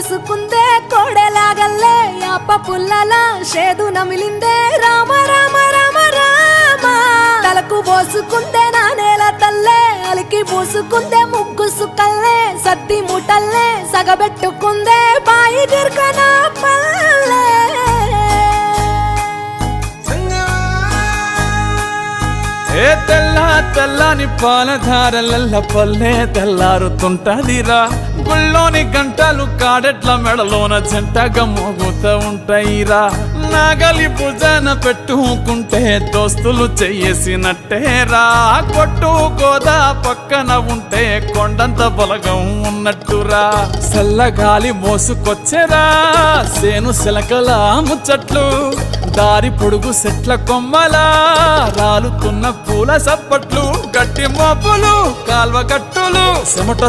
కరుసుకుందే కోడెలాగల్లే యాప పుల్లలా షేదు నమిలిందే రామ రామ రామ రామ తలకు పోసుకుందే నా నేల తల్లే అలికి పూసుకుందే ముగ్గు సుక్కల్లే సత్తి ముటల్లే సగబెట్టుకుందే బాయి గిర్కన పల్లె ఏ తెల్ల తెల్లని పాలధారలల్ల పల్లె తెల్లారుతుంటదిరా గుళ్ళోని గంటలు కాడెట్ల మెడలోన జంటగా మోగుతూ ఉంటాయిరా నాగలి భుజాన పెట్టుకుంటే దోస్తులు చెయ్యేసినట్టేరా కొట్టు గోదా పక్కన ఉంటే కొండంత బలగం ఉన్నట్టురా చల్లగాలి మోసుకొచ్చెరా సేను శిలకల ముచ్చట్లు దారి పొడుగు సెట్ల కొమ్మలా రాలుతున్న పూల సప్పట్లు గట్టి మోపులు కాల్వ కట్టులు చెమట